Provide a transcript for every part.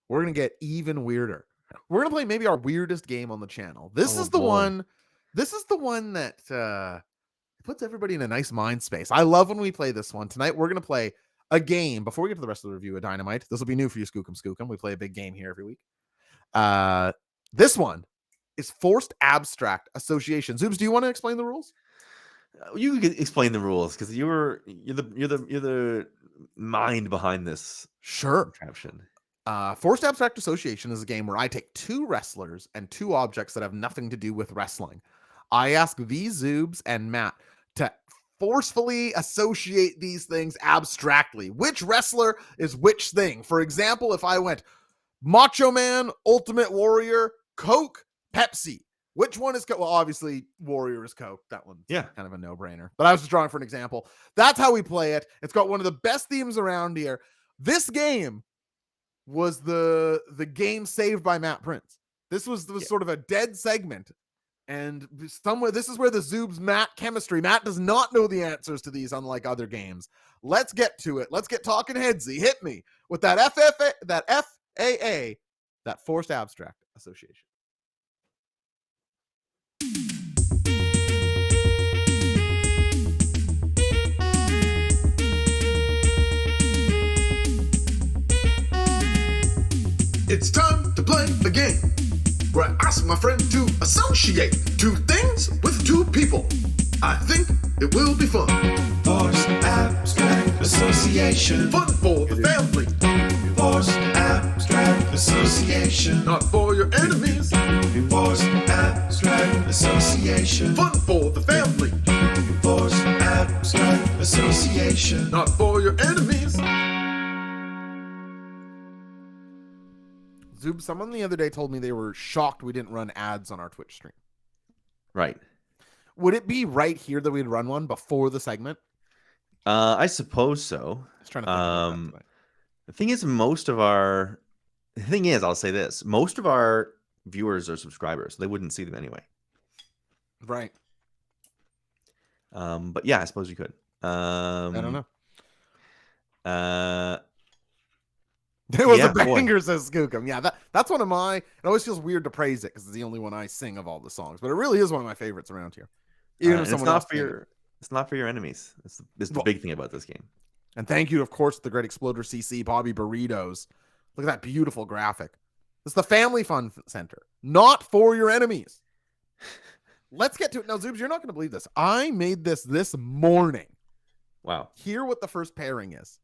we're going to get even weirder. We're going to play maybe our weirdest game on the channel. This is the boy. one. This is the one that puts everybody in a nice mind space. I love when we play this one. Tonight, we're going to play a game. Before we get to the rest of the review of Dynamite, this will be new for you, Skookum Skookum. We play a big game here every week. This one is Forced Abstract Association. Zubes, do you want to explain the rules? You can explain the rules because you're the mind behind this. Sure. Contraption. Forced Abstract Association is a game where I take two wrestlers and two objects that have nothing to do with wrestling. I ask these Zubes and Matt to forcefully associate these things abstractly. Which wrestler is which thing? For example, if I went Macho Man, Ultimate Warrior, Coke, Pepsi, which one is Coke? Well, obviously, Warrior is Coke. That one's kind of a no-brainer. But I was just drawing for an example. That's how we play it. It's got one of the best themes around here. This game was the game saved by Matt Prince. This was sort of a dead segment. And somewhere, this is where the Zubes Matt chemistry. Matt does not know the answers to these, unlike other games. Let's get to it. Let's get talking headsy. Hit me with that FAA, that Forced Abstract Association. It's time to play a game where I ask my friend to associate two things with two people. I think it will be fun. Forced Abstract Association. Fun for the family. Forced Abstract Association. Not for your enemies. Forced Abstract Association. Fun for the family. Forced Abstract Association. Not for your enemies. Zube, someone the other day told me they were shocked we didn't run ads on our Twitch stream. Right. Would it be right here that we'd run one before the segment? I suppose so. I was trying to think about that. The thing is, I'll say this. Most of our viewers are subscribers. So they wouldn't see them anyway. Right. But yeah, I suppose you could. I don't know. It was a banger, says Skookum. Yeah, that's one of my... It always feels weird to praise it because it's the only one I sing of all the songs. But it really is one of my favorites around here. Even if someone else it's not for your enemies. It's the big thing about this game. And thank you, of course, to the great Exploder CC, Bobby Burritos. Look at that beautiful graphic. It's the Family Fun Center. Not for your enemies. Let's get to it. Now, Zubes, you're not going to believe this. I made this morning. Wow. Hear what the first pairing is.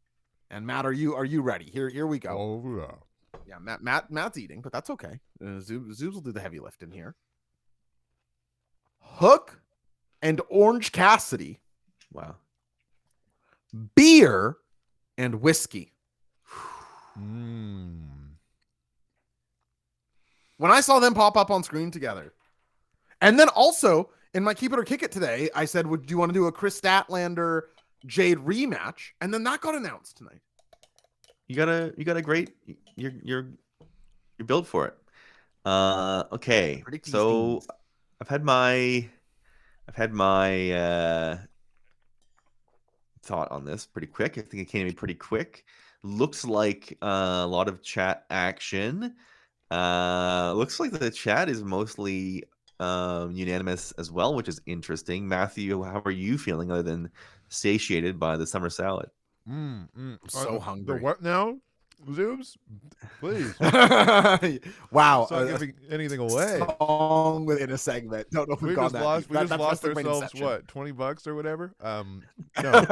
And Matt, are you ready? Here we go. Oh yeah. Yeah, Matt's eating, but that's okay. Zubes will do the heavy lift in here. Hook and Orange Cassidy. Wow. Beer and whiskey. Mm. When I saw them pop up on screen together, and then also in my Keep It or Kick It today, I said, do you want to do a Chris Statlander Jade rematch? And then that got announced tonight. You got a great you're built for it. Okay. So I've had my thought on this pretty quick. I think it came to me pretty quick. Looks like a lot of chat action. Looks like the chat is mostly unanimous as well, which is interesting. Matthew, how are you feeling other than satiated by the summer salad? So hungry. The what now? Zubes? Please. Wow. Not giving anything away. Song within a segment. Don't know if we've got that. We just lost ourselves, what, $20 or whatever? No.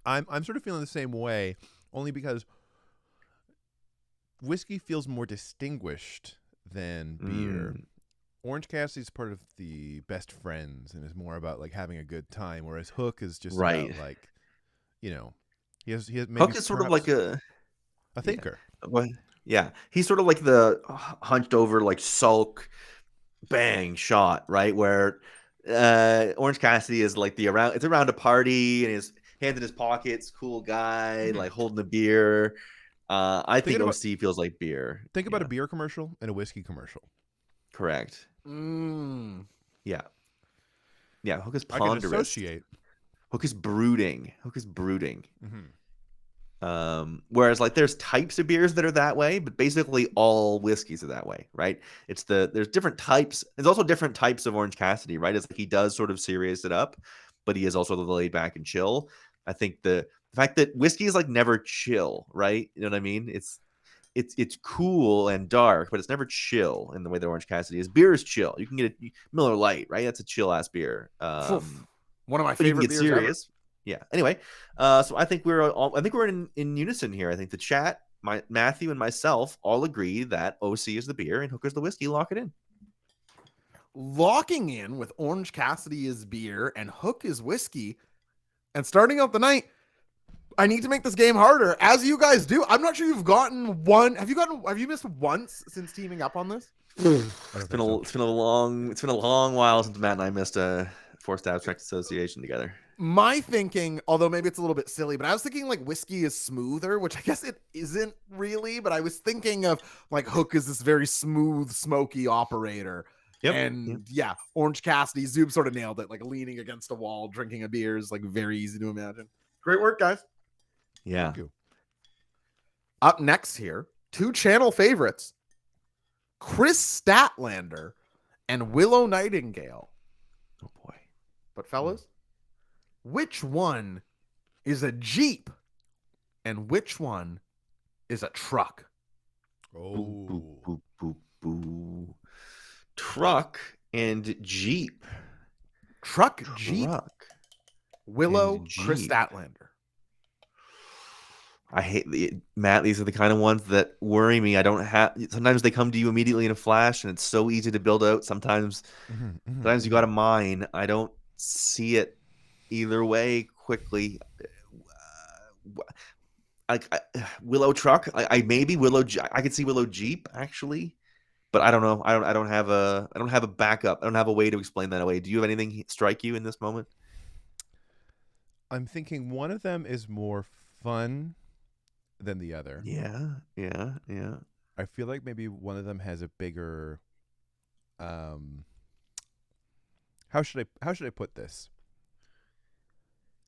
I'm sort of feeling the same way, only because whiskey feels more distinguished than beer. Orange Cassidy's part of the best friends and is more about like having a good time, whereas Hook is just about like, he has maybe Hook is sort of like a thinker. Yeah, he's sort of like the hunched over, like sulk, bang shot, right? Where Orange Cassidy is like it's around a party and his hands in his pockets, cool guy, like holding the beer. I think OC feels like beer. Think about a beer commercial and a whiskey commercial. Correct. Yeah. Hook is ponderous. I can associate. Hook is brooding. Mm-hmm. Whereas like there's types of beers that are that way, but basically all whiskeys are that way, right? There's different types. There's also different types of Orange Cassidy, right? It's like he does sort of serious it up, but he is also the laid back and chill. I think the fact that whiskey is like never chill, right? You know what I mean? It's cool and dark, but it's never chill in the way that Orange Cassidy is. Beer is chill. You can get a Miller Lite, right? That's a chill ass beer. One of my But you can favorite get beers serious. Yeah. Anyway, so I think we're in unison here. I think the chat, Matthew and myself all agree that OC is the beer and Hooker's the whiskey. Lock it in. Locking in with Orange Cassidy is beer and Hook is whiskey. And starting out the night, I need to make this game harder, as you guys do. I'm not sure you've gotten one. Have you missed once since teaming up on this? It's been a long while since Matt and I missed a forced abstract association together. My thinking, although maybe it's a little bit silly, but I was thinking like whiskey is smoother, which I guess it isn't really, but I was thinking of like Hook is this very smooth, smoky operator. Yep. And yeah, Orange Cassidy, Zube sort of nailed it, like leaning against a wall, drinking a beer is like very easy to imagine. Great work, guys. Yeah. Thank you. Up next here, two channel favorites, Chris Statlander and Willow Nightingale. Oh boy. But fellas, which one is a Jeep and which one is a truck? Oh. Boo, boo, boo, boo. Truck and Jeep. Truck, Jeep, Willow, and Chris Jeep. Statlander. I hate Matt. These are the kind of ones that worry me. Sometimes they come to you immediately in a flash, and it's so easy to build out. Sometimes you got a mine. I don't see it either way quickly. Willow truck. Maybe Willow. I could see Willow Jeep actually, but I don't know. I don't have a backup. I don't have a way to explain that away. Do you have anything strike you in this moment? I'm thinking one of them is more fun than the other. Yeah. I feel like maybe one of them has a bigger how should I put this?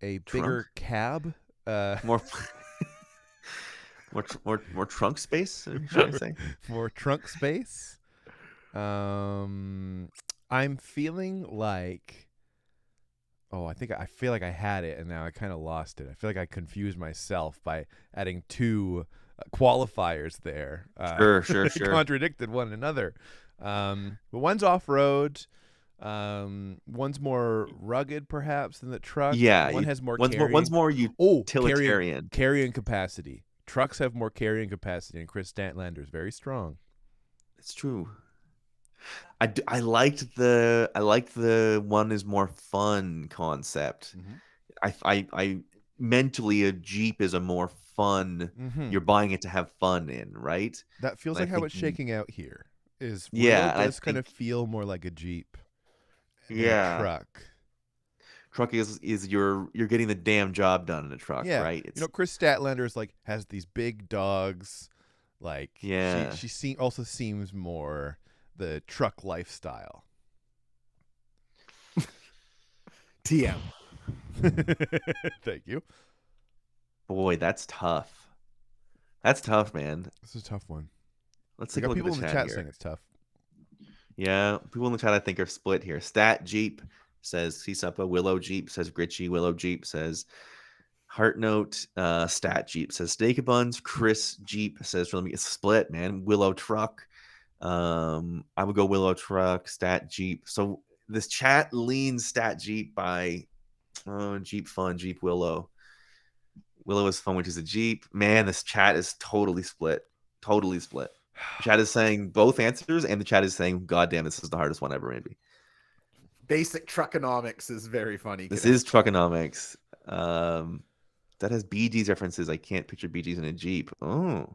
A bigger cab? More trunk space, are you trying to say? More trunk space. I'm feeling like I feel like I had it and now I kind of lost it. I feel like I confused myself by adding two qualifiers there. Sure. Contradicted one another. But one's off-road. One's more rugged perhaps than the truck. Yeah. One has more one's more utilitarian. Carrying capacity. Trucks have more carrying capacity, and Chris Statlander is very strong. It's true. I liked the one is more fun concept. I mentally a Jeep is a more fun. You're buying it to have fun in, right? That feels like how it's shaking out here. Is does kind of feel more like a Jeep. Yeah, a truck. Truck is you're getting the damn job done in a truck, right? Chris Statlander is has these big dogs. She also seems more the truck lifestyle. TM. Thank you. Boy, that's tough. That's tough, man. This is a tough one. Let's take a look people at the in the chat saying it's tough. Yeah, people in the chat I think are split here. Stat Jeep says Sisapa. Willow Jeep says Gritchy. Willow Jeep says Heart Note. Stat Jeep says Steak Buns. Chris Jeep says for me it's split, man. Willow Truck. I would go Willow Truck. Stat Jeep. So this chat leans Stat Jeep by Jeep Fun. Jeep Willow. Willow is fun, which is a Jeep. Man, this chat is totally split. Totally split. Chat is saying both answers, and the chat is saying, God damn, this is the hardest one ever, maybe. Basic truckonomics is very funny. This is truckonomics. That has BG's references. I can't picture BG's in a Jeep. Oh.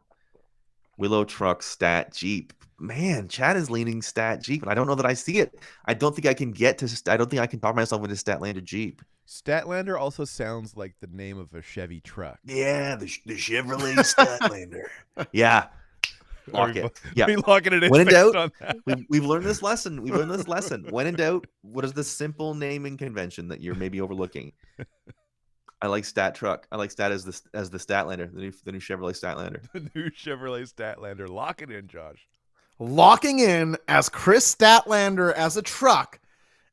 Willow Truck, Stat Jeep. Man, chat is leaning Stat Jeep, and I don't know that I see it. I don't think I can talk myself into Statlander Jeep. Statlander also sounds like the name of a Chevy truck. Yeah, the Chevrolet Statlander. Yeah. Lock it. Yeah. We locking it in. When in doubt, we've learned this lesson. When in doubt, what is the simple naming convention that you're maybe overlooking? I like Stat Truck. I like Stat as the Statlander, the new Chevrolet Statlander. The new Chevrolet Statlander. Lock it in, Josh. Locking in as Chris Statlander as a truck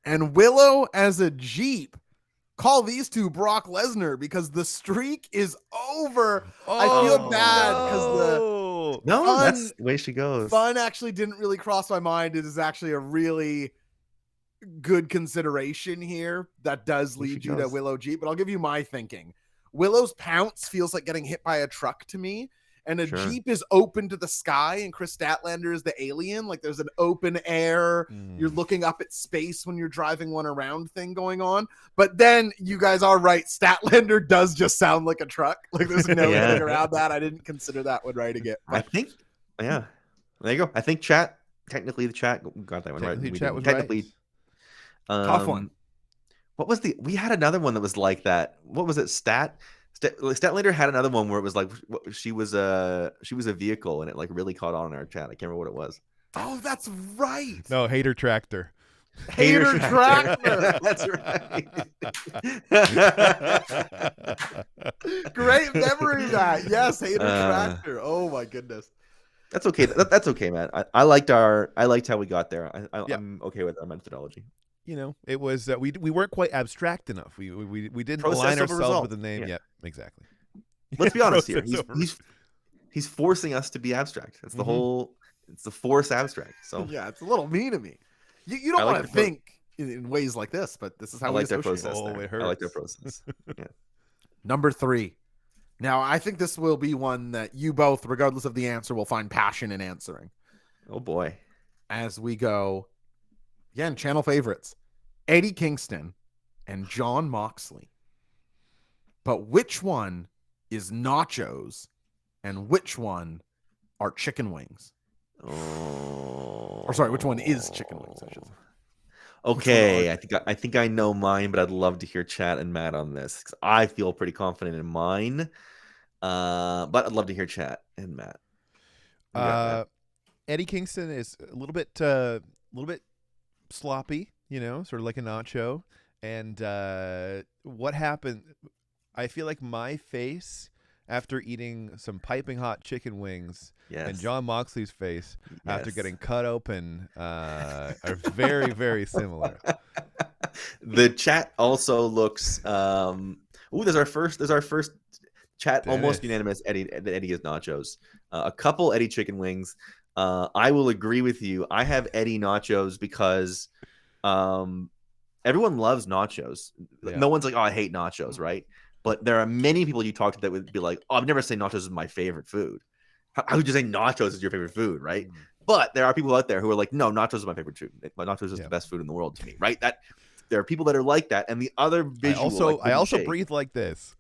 and Willow as a Jeep. Call these two Brock Lesnar because the streak is over. I feel bad because that's the way she goes. Fun actually didn't really cross my mind. It is actually a really good consideration here that does lead you to Willow Jeep, but I'll give you my thinking. Willow's pounce feels like getting hit by a truck to me, and a Jeep is open to the sky, and Chris Statlander is the alien. Like there's an open air, you're looking up at space when you're driving one around thing going on. But then you guys are right. Statlander does just sound like a truck. Like there's no getting around that. I didn't consider that one right again. I think, there you go. I think technically the chat got that one right. Technically, tough one. What was we had another one that was like that. What was it? Statlander had another one where it was like she was a vehicle and it like really caught on in our chat. I can't remember what it was. Oh, that's right. No, Hater Tractor. Hater Tractor. That's right. Great memory, Matt. Yes, Hater Tractor. Oh my goodness. That's okay. That's okay, Matt. I liked how we got there. I'm okay with our methodology. You know, it was we weren't quite abstract enough. We didn't align ourselves with the name yet. Exactly. Let's be honest here. He's forcing us to be abstract. That's the whole. It's the force abstract. So yeah, it's a little mean of me. You don't want to think in ways like this, but this is how we like their process. I like their process. Yeah. Number 3. Now, I think this will be one that you both, regardless of the answer, will find passion in answering. Oh boy. As we go. Again, channel favorites, Eddie Kingston and John Moxley. But which one is nachos and which one are chicken wings? Or sorry, which one is chicken wings? I should say. Okay, I think I know mine, but I'd love to hear Chat and Matt on this because I feel pretty confident in mine. But I'd love to hear Chat and Matt. Eddie Kingston is a little bit sloppy, you know, sort of like a nacho. And what happened? I feel like my face after eating some piping hot chicken wings and John Moxley's face after getting cut open are very, very similar. The chat also looks there's our first chat almost unanimous Eddie is nachos. A couple Eddie chicken wings. I will agree with you. I have Eddie nachos because everyone loves nachos. Yeah. No one's like, oh, I hate nachos, right? But there are many people you talk to that would be like, oh, I've never said nachos is my favorite food. How would you say nachos is your favorite food, right? But there are people out there who are like, no, nachos is my favorite food. Nachos is the best food in the world to me, right? That there are people that are like that. And the other visual, I also breathe like this.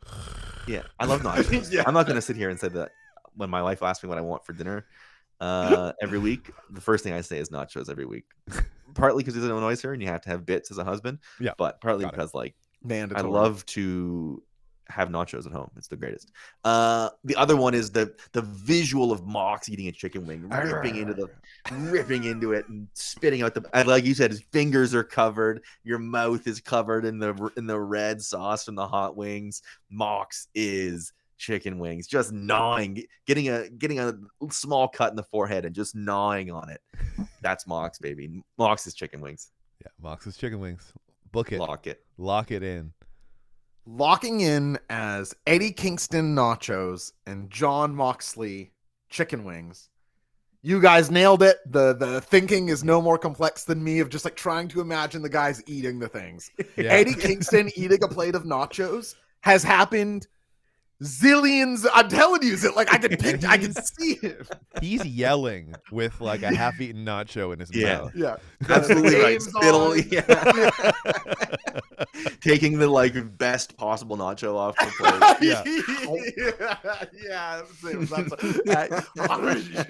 Yeah, I love nachos. I'm not going to sit here and say that when my wife asks me what I want for dinner every week, the first thing I say is nachos every week. Partly because it annoys her and you have to have bits as a husband. Yeah, but partly because like mandatory. I love to have nachos at home. It's the greatest. The other one is the visual of Mox eating a chicken wing, ripping into it and spitting out like you said, his fingers are covered, your mouth is covered in the red sauce from the hot wings. Mox is chicken wings, just gnawing, getting a small cut in the forehead and just gnawing on it. That's Mox, baby. Mox is chicken wings. Yeah, Mox is chicken wings. Book it. Lock it in. Locking in as Eddie Kingston nachos and John Moxley chicken wings. You guys nailed it. The thinking is no more complex than me of just like trying to imagine the guys eating the things. Yeah. Eddie Kingston eating a plate of nachos has happened zillions. I'm telling you, like I can see him. He's yelling with like a half-eaten nacho in his mouth. Yeah, absolutely right. Spittle, taking the like best possible nacho off the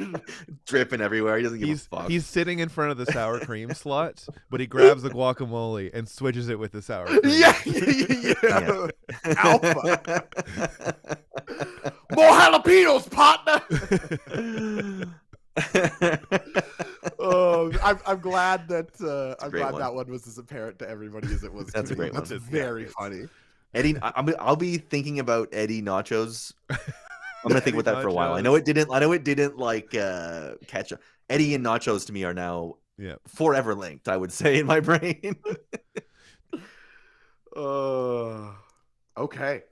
plate. Dripping everywhere. He doesn't give a fuck. He's sitting in front of the sour cream slot, but he grabs the guacamole and switches it with the sour cream. Yeah. Alpha. More jalapenos, partner. I'm glad that that one was as apparent to everybody as it was. That's a great one. That's very funny. Eddie, I'll be thinking about Eddie nachos. I'm gonna think Eddie about that for a while. I nachos. know it didn't like catch up. Eddie and nachos to me are now forever linked, I would say, in my brain. Okay.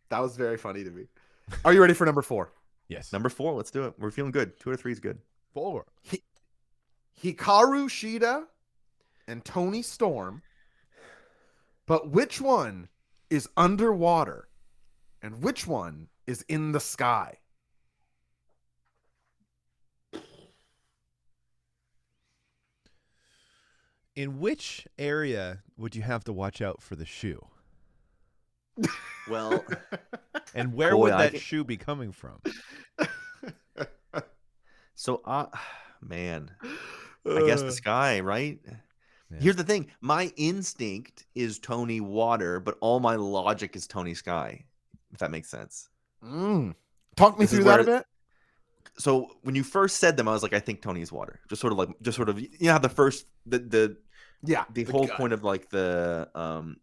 That was very funny to me. Are you ready for number 4? Yes. Number 4, let's do it. We're feeling good. 2 or 3 is good. 4. Hikaru Shida and Tony Storm. But which one is underwater and which one is in the sky? In which area would you have to watch out for the shoe? Well, and where would that shoe be coming from? So, man, I guess the sky, right? Yeah. Here's the thing. My instinct is Tony Water, but all my logic is Tony Sky, if that makes sense. Talk me through that a bit. So when you first said them, I was like, I think Tony's Water. Just sort of, you know, the whole point of like the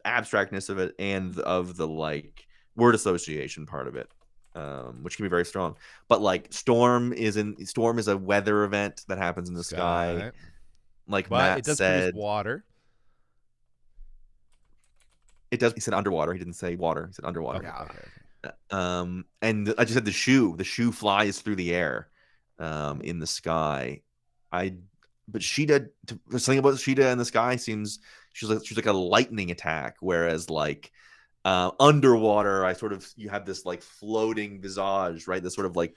abstractness of it and of the like word association part of it, which can be very strong. But like Storm is a weather event that happens in the sky. Like but Matt it does said, produce water. It does. He said underwater. He didn't say water. He said underwater. Okay. And I just said the shoe. The shoe flies through the air, in the sky. But Sheeta, something about Sheeta in the sky seems she's like a lightning attack, whereas like underwater, you have this like floating visage, right? This sort of like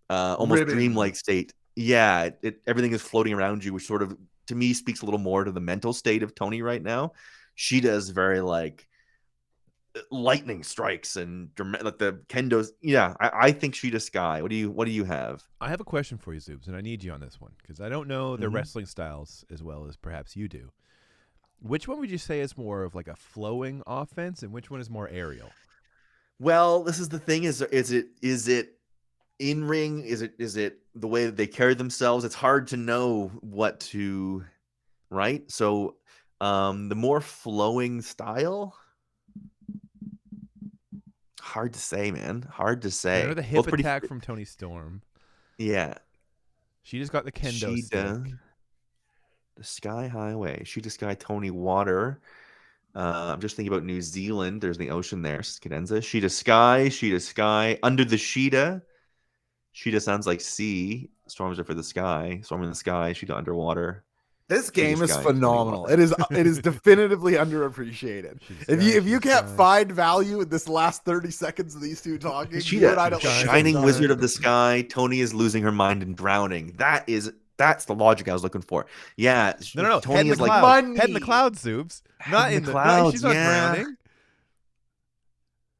almost dreamlike state. Yeah, everything is floating around you, which sort of to me speaks a little more to the mental state of Tony right now. Sheeta is very like lightning strikes and like the kendos. Yeah, I think Sheeta Sky. What do you have? I have a question for you, Zubes, and I need you on this one because I don't know the wrestling styles as well as perhaps you do. Which one would you say is more of like a flowing offense, and which one is more aerial? Well, this is the thing: is it in ring? Is it the way that they carry themselves? It's hard to know what to, right? So, the more flowing style. Hard to say, man. Hard to say. I know the hip attack from Tony Storm. Yeah. She just got the kendo stick. The Sky Highway. Sheeta Sky, Tony Water. I'm just thinking about New Zealand. There's the ocean there. Cadenza. Sheeta Sky. Under the Sheeta. Sheeta sounds like sea. Storms are for the sky. Storm in the sky. Sheeta underwater. This game is phenomenal. It is definitively underappreciated. If you can't find value in this last 30 seconds of these two talking, Shining Wizard of the Sky. Tony is losing her mind and drowning. That's the logic I was looking for. Yeah. No. Tony is like head in the clouds, Zubes. Not in the clouds. She's not drowning.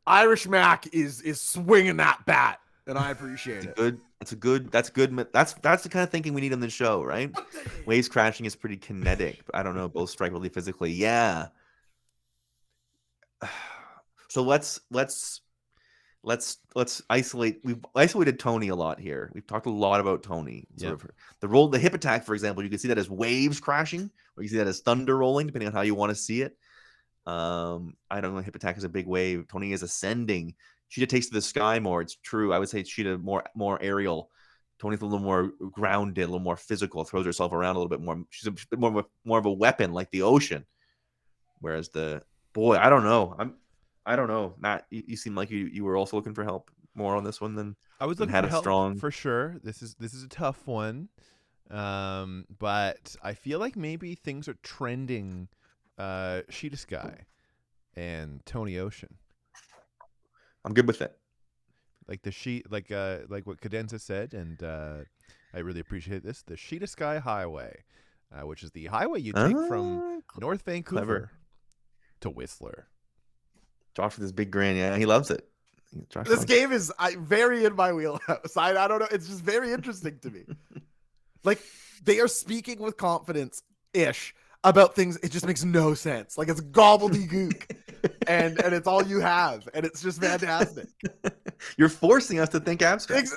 Irish Mac is swinging that bat, and I appreciate it. That's good. That's the kind of thinking we need on the show, right? Waves crashing is pretty kinetic, but I don't know. Both strike really physically. Yeah. So let's isolate. We've isolated Tony a lot here. We've talked a lot about Tony. The hip attack, for example, you can see that as waves crashing, or you can see that as thunder rolling, depending on how you want to see it. I don't know. Hip attack is a big wave. Tony is ascending. Sheeta takes to the sky more. It's true. I would say Sheeta more aerial. Tony's a little more grounded, a little more physical. Throws herself around a little bit more. She's a bit more of a weapon, like the ocean. Whereas I don't know. I don't know, Matt. You seem like you were also looking for help more on this one than I was looking for help for sure. This is a tough one, but I feel like maybe things are trending. Sheeta Sky and Tony Ocean. I'm good with it. Like like what Cadenza said, and I really appreciate this. The Sheeta Sky Highway, which is the highway you take from North Vancouver to Whistler. Josh with his big grin, yeah, he loves it. This game is very in my wheelhouse. I don't know. It's just very interesting to me. Like they are speaking with confidence-ish about things. It just makes no sense. Like it's gobbledygook. and it's all you have, and it's just fantastic. You're forcing us to think abstract.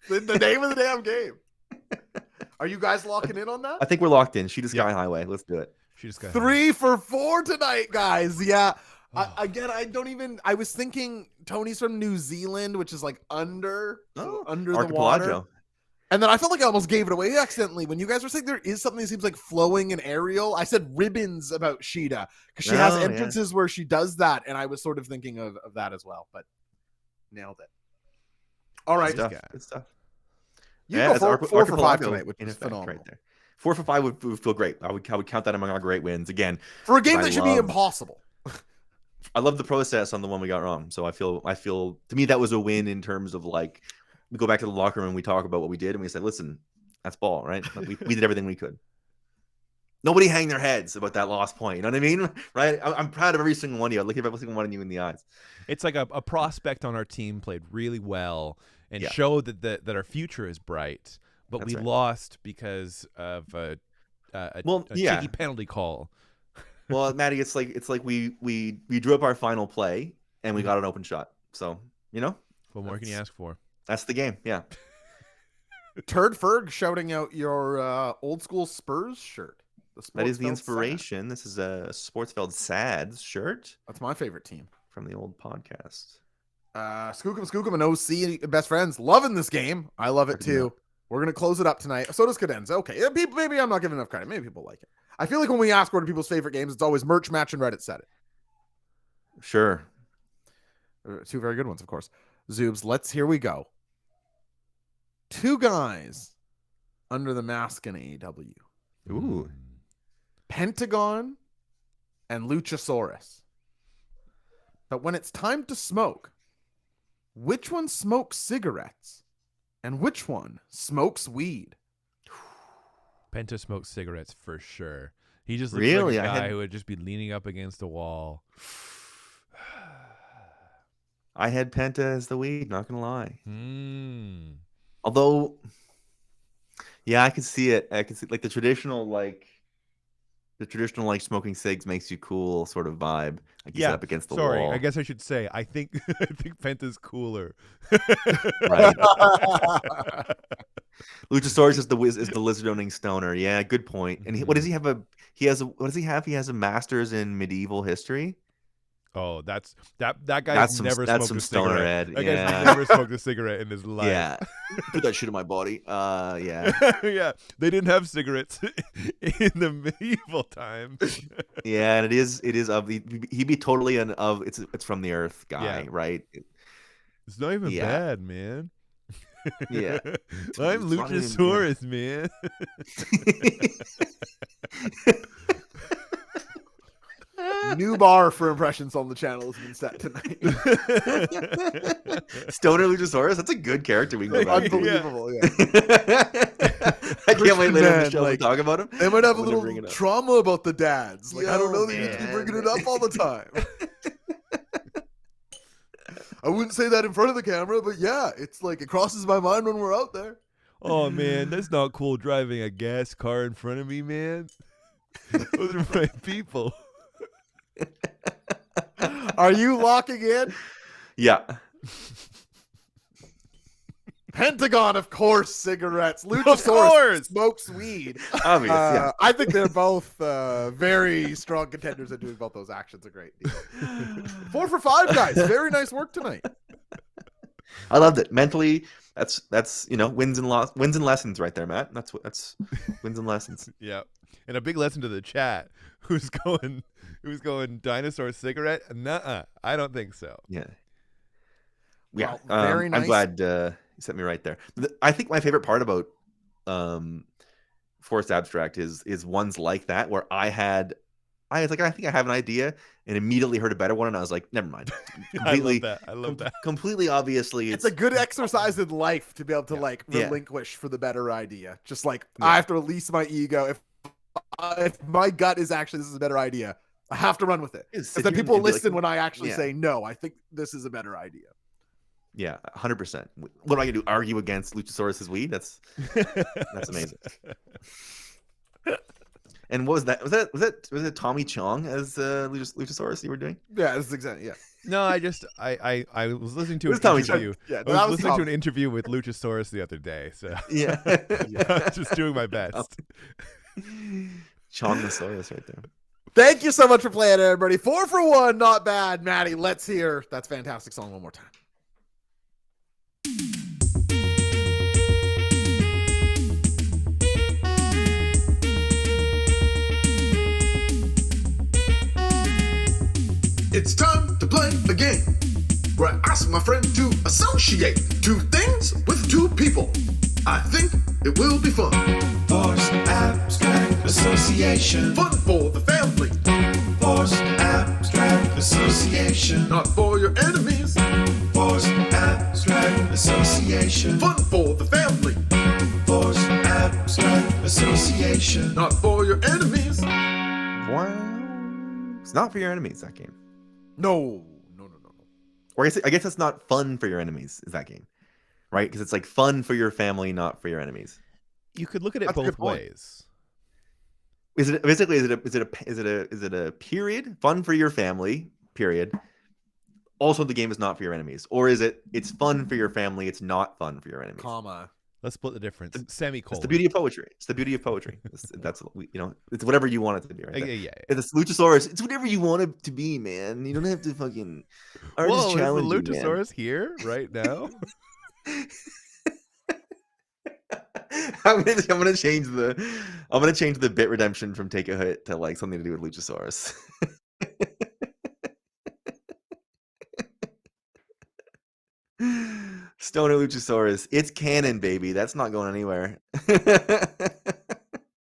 the name of the damn game. Are you guys locking in on that? I think we're locked in. Sheeta Sky Highway. Let's do it. Sheeta Sky 3 for 4 tonight, guys. Yeah. I was thinking Tony's from New Zealand, which is like under the Archipelago. water. And then I felt like I almost gave it away accidentally. When you guys were saying there is something that seems like flowing and aerial, I said ribbons about Sheeta because she has entrances where she does that. And I was sort of thinking of that as well, but nailed it. All right. Good stuff. You go 4 for 5 tonight, which is phenomenal. Right there. 4 for 5 would feel great. I would count that among our great wins. Again, for a game that should be impossible. I love the process on the one we got wrong. So I feel to me that was a win in terms of like, we go back to the locker room and we talk about what we did and we say, listen, that's ball, right? We did everything we could. Nobody hang their heads about that lost point. You know what I mean? Right? I'm proud of every single one of you. I look at every single one of you in the eyes. It's like a prospect on our team played really well and showed that our future is bright, but that's we lost because of a cheeky penalty call. Well, Maddie, it's like we drew up our final play and we got an open shot. So, you know? What more can you ask for? That's the game, yeah. Turd Ferg shouting out your old school Spurs shirt. That is the inspiration. Sad. This is a Sportsfeld Sads shirt. That's my favorite team. From the old podcast. Skookum and OC best friends. Loving this game. I love it too. We're going to close it up tonight. So does Cadenza. Okay. Maybe I'm not giving enough credit. Maybe people like it. I feel like when we ask what are people's favorite games, it's always merch, match, and Reddit said it. Sure. 2 very good ones, of course. Zubes, here we go. 2 guys under the mask in AEW. Ooh. Pentagon and Luchasaurus. But when it's time to smoke, which one smokes cigarettes and which one smokes weed? Penta smokes cigarettes for sure. He just looks really? like a guy who would just be leaning up against a wall. I had Penta as the weed, not gonna lie. Although, yeah, I can see it. I can see like the traditional smoking cigs makes you cool sort of vibe. Like you sit up against the wall. Sorry, I guess I should say I think Penta's cooler. Right. Luchasaurus is the lizard-owning stoner. Yeah, good point. And what does he have? He has a master's in medieval history. Oh, that guy's never smoked a cigarette. Ed. That guy's never smoked a cigarette in his life. Yeah, put that shit in my body. Yeah. Yeah, they didn't have cigarettes in the medieval times. Yeah, and it is he'd be totally it's from the earth guy, right? It's not even bad, man. Yeah, I'm Luchasaurus, man. New bar for impressions on the channel has been set tonight. Stoner Luchasaurus, that's a good character we can go back. Unbelievable, yeah. I can't wait later in the show to talk about him. They might have a little trauma about the dads. I don't know, they need to be bringing it up all the time. I wouldn't say that in front of the camera, but yeah, it's like it crosses my mind when we're out there. Oh man, that's not cool driving a gas car in front of me, man. Those are my people. Are you locking in? Yeah. Pentagon, of course, cigarettes. Luchasaurus smokes weed. Obvious, yeah. I think they're both very strong contenders at doing both those actions. A great deal. 4 for 5, guys. Very nice work tonight. I loved it. Mentally, that's wins and lessons right there, Matt. That's wins and lessons. Yeah. And a big lesson to the chat who's going dinosaur cigarette? Nuh-uh. I don't think so. Yeah. Well, very nice. I'm glad you set me right there. I think my favorite part about Forced Abstract is ones like that where I was like, I think I have an idea, and immediately heard a better one, and I was like, never mind. Completely, I love that. Completely obviously. It's a good exercise in life to be able to relinquish for the better idea. Just I have to release my ego. If my gut is actually this is a better idea, I have to run with it. Because then people listen when I actually say, no, I think this is a better idea. Yeah, 100%. What am I going to do? Argue against Luchasaurus's weed? That's amazing. And what was that? Was it Tommy Chong as Luchasaurus you were doing? Yeah, that's exactly. Yeah. No, I was listening to an interview. Yeah, I was listening to an interview with Luchasaurus the other day. So yeah, I was just doing my best. Chongosaurus right there. Thank you so much for playing, everybody. 4 for 1, not bad. Maddie, let's hear that fantastic song one more time. It's time to play a game where I ask my friend to associate two things with two people. I think it will be fun. Forced abstract association. Fun for the family, Forced abstract association. not for your enemies. Forced abstract association. Fun for the family, Forced abstract association. not for your enemies. Wow. It's not for your enemies, that game. No. Or I guess it's not fun for your enemies, is that game. Right? Because it's like fun for your family, not for your enemies. You could look at it That's a both good point. ways. Is it a period? Fun for your family, period. Also, the game is not for your enemies. Or is it's fun for your family, it's not fun for your enemies. Comma. Let's split the difference. Semicolon. It's the beauty of poetry. It's the beauty of poetry. That's it's whatever you want it to be, right? Yeah. It's Luchasaurus. It's whatever you want it to be, man. You don't have to fucking. Whoa, is the Luchasaurus here right now? I'm gonna change the bit redemption from Take a Hit to like something to do with Luchasaurus. Stoner Luchasaurus. It's canon, baby. That's not going anywhere.